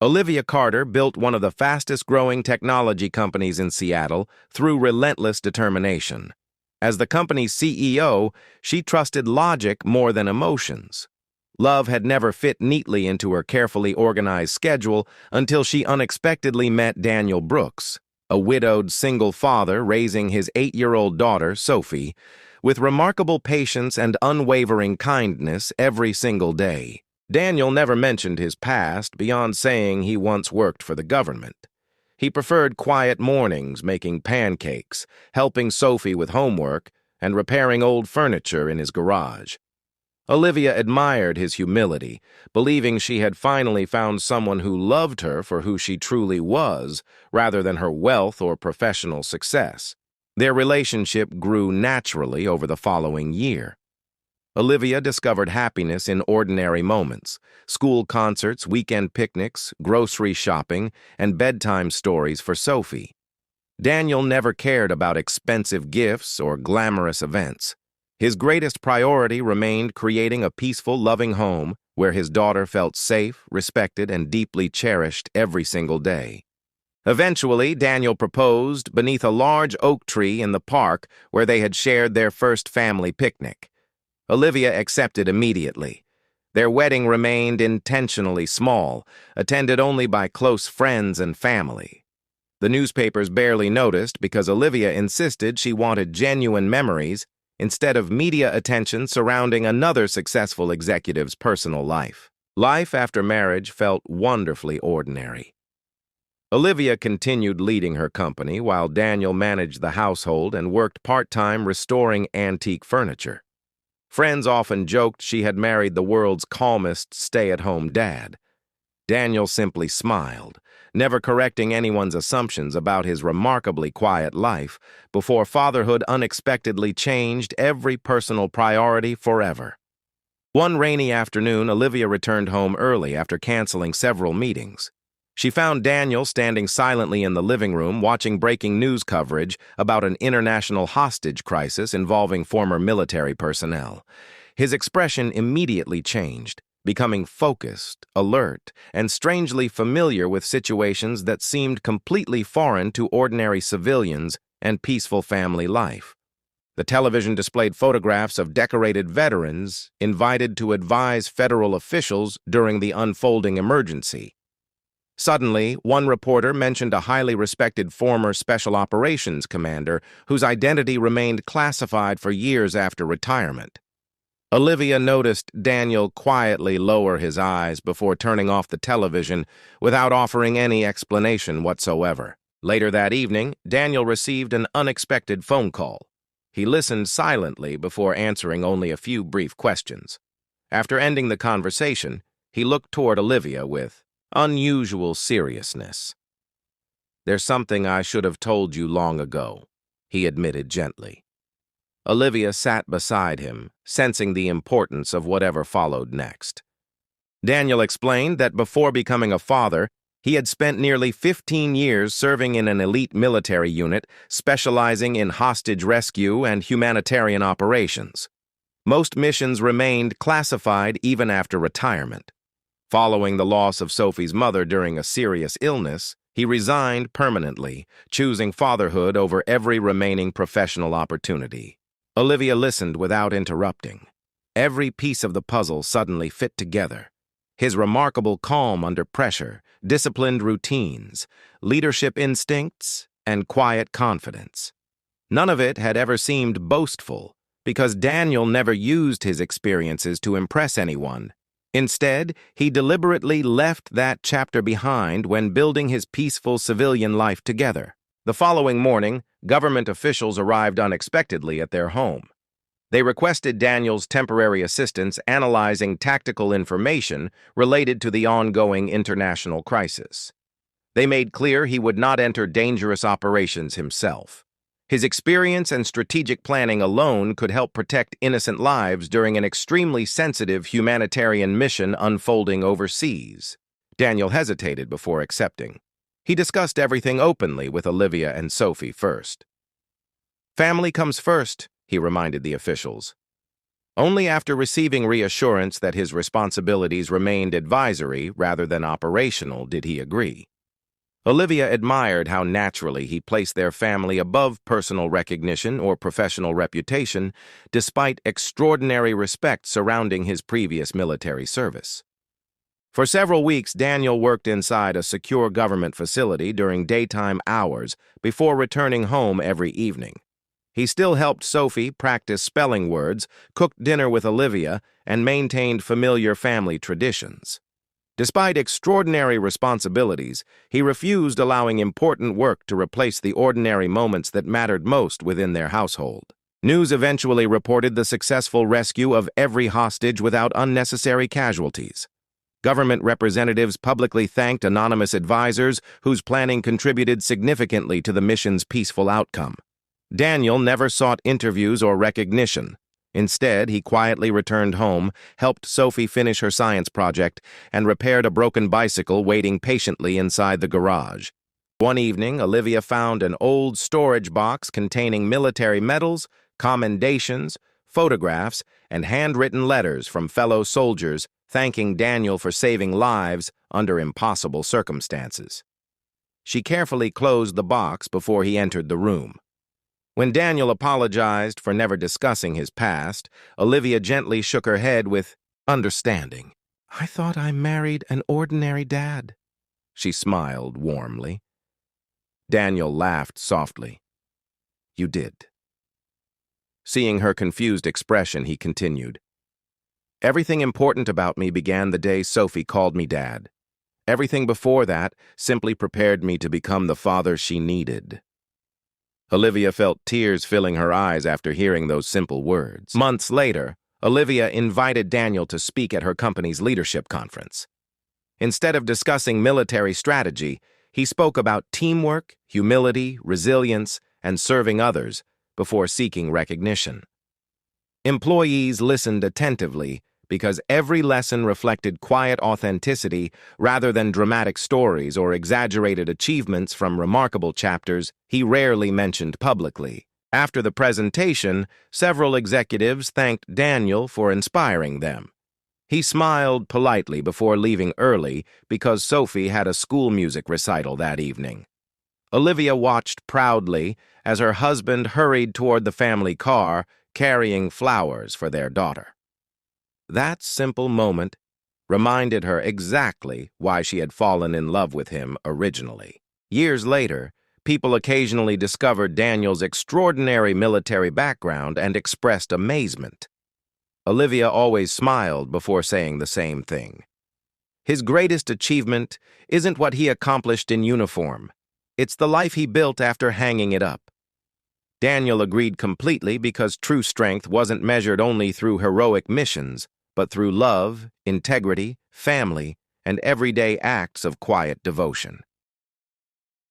Olivia Carter built one of the fastest-growing technology companies in Seattle through relentless determination. As the company's CEO, she trusted logic more than emotions. Love had never fit neatly into her carefully organized schedule until she unexpectedly met Daniel Brooks, a widowed single father raising his 8-year-old daughter, Sophie, with remarkable patience and unwavering kindness every single day. Daniel never mentioned his past beyond saying he once worked for the government. He preferred quiet mornings making pancakes, helping Sophie with homework, and repairing old furniture in his garage. Olivia admired his humility, believing she had finally found someone who loved her for who she truly was, rather than her wealth or professional success. Their relationship grew naturally over the following year. Olivia discovered happiness in ordinary moments: school concerts, weekend picnics, grocery shopping, and bedtime stories for Sophie. Daniel never cared about expensive gifts or glamorous events. His greatest priority remained creating a peaceful, loving home where his daughter felt safe, respected, and deeply cherished every single day. Eventually, Daniel proposed beneath a large oak tree in the park where they had shared their first family picnic. Olivia accepted immediately. Their wedding remained intentionally small, attended only by close friends and family. The newspapers barely noticed because Olivia insisted she wanted genuine memories instead of media attention surrounding another successful executive's personal life. Life after marriage felt wonderfully ordinary. Olivia continued leading her company while Daniel managed the household and worked part-time restoring antique furniture. Friends often joked she had married the world's calmest stay-at-home dad. Daniel simply smiled, never correcting anyone's assumptions about his remarkably quiet life before fatherhood unexpectedly changed every personal priority forever. One rainy afternoon, Olivia returned home early after canceling several meetings. She found Daniel standing silently in the living room watching breaking news coverage about an international hostage crisis involving former military personnel. His expression immediately changed, becoming focused, alert, and strangely familiar with situations that seemed completely foreign to ordinary civilians and peaceful family life. The television displayed photographs of decorated veterans invited to advise federal officials during the unfolding emergency. Suddenly, one reporter mentioned a highly respected former Special Operations commander whose identity remained classified for years after retirement. Olivia noticed Daniel quietly lower his eyes before turning off the television without offering any explanation whatsoever. Later that evening, Daniel received an unexpected phone call. He listened silently before answering only a few brief questions. After ending the conversation, he looked toward Olivia with unusual seriousness. "There's something I should have told you long ago," he admitted gently. Olivia sat beside him, sensing the importance of whatever followed next. Daniel explained that before becoming a father, he had spent nearly 15 years serving in an elite military unit specializing in hostage rescue and humanitarian operations. Most missions remained classified even after retirement. Following the loss of Sophie's mother during a serious illness, he resigned permanently, choosing fatherhood over every remaining professional opportunity. Olivia listened without interrupting. Every piece of the puzzle suddenly fit together. His remarkable calm under pressure, disciplined routines, leadership instincts, and quiet confidence. None of it had ever seemed boastful, because Daniel never used his experiences to impress anyone. Instead, he deliberately left that chapter behind when building his peaceful civilian life together. The following morning, government officials arrived unexpectedly at their home. They requested Daniel's temporary assistance analyzing tactical information related to the ongoing international crisis. They made clear he would not enter dangerous operations himself. His experience and strategic planning alone could help protect innocent lives during an extremely sensitive humanitarian mission unfolding overseas. Daniel hesitated before accepting. He discussed everything openly with Olivia and Sophie first. "Family comes first," he reminded the officials. Only after receiving reassurance that his responsibilities remained advisory rather than operational did he agree. Olivia admired how naturally he placed their family above personal recognition or professional reputation, despite extraordinary respect surrounding his previous military service. For several weeks, Daniel worked inside a secure government facility during daytime hours before returning home every evening. He still helped Sophie practice spelling words, cooked dinner with Olivia, and maintained familiar family traditions. Despite extraordinary responsibilities, he refused allowing important work to replace the ordinary moments that mattered most within their household. News eventually reported the successful rescue of every hostage without unnecessary casualties. Government representatives publicly thanked anonymous advisors whose planning contributed significantly to the mission's peaceful outcome. Daniel never sought interviews or recognition. Instead, he quietly returned home, helped Sophie finish her science project, and repaired a broken bicycle waiting patiently inside the garage. One evening, Olivia found an old storage box containing military medals, commendations, photographs, and handwritten letters from fellow soldiers thanking Daniel for saving lives under impossible circumstances. She carefully closed the box before he entered the room. When Daniel apologized for never discussing his past, Olivia gently shook her head with understanding. "I thought I married an ordinary dad," she smiled warmly. Daniel laughed softly. "You did." Seeing her confused expression, he continued, "Everything important about me began the day Sophie called me Dad. Everything before that simply prepared me to become the father she needed." Olivia felt tears filling her eyes after hearing those simple words. Months later, Olivia invited Daniel to speak at her company's leadership conference. Instead of discussing military strategy, he spoke about teamwork, humility, resilience, and serving others before seeking recognition. Employees listened attentively because every lesson reflected quiet authenticity rather than dramatic stories or exaggerated achievements from remarkable chapters he rarely mentioned publicly. After the presentation, several executives thanked Daniel for inspiring them. He smiled politely before leaving early because Sophie had a school music recital that evening. Olivia watched proudly as her husband hurried toward the family car, carrying flowers for their daughter. That simple moment reminded her exactly why she had fallen in love with him originally. Years later, people occasionally discovered Daniel's extraordinary military background and expressed amazement. Olivia always smiled before saying the same thing. His greatest achievement isn't what he accomplished in uniform. It's the life he built after hanging it up. Daniel agreed completely because true strength wasn't measured only through heroic missions, but through love, integrity, family, and everyday acts of quiet devotion.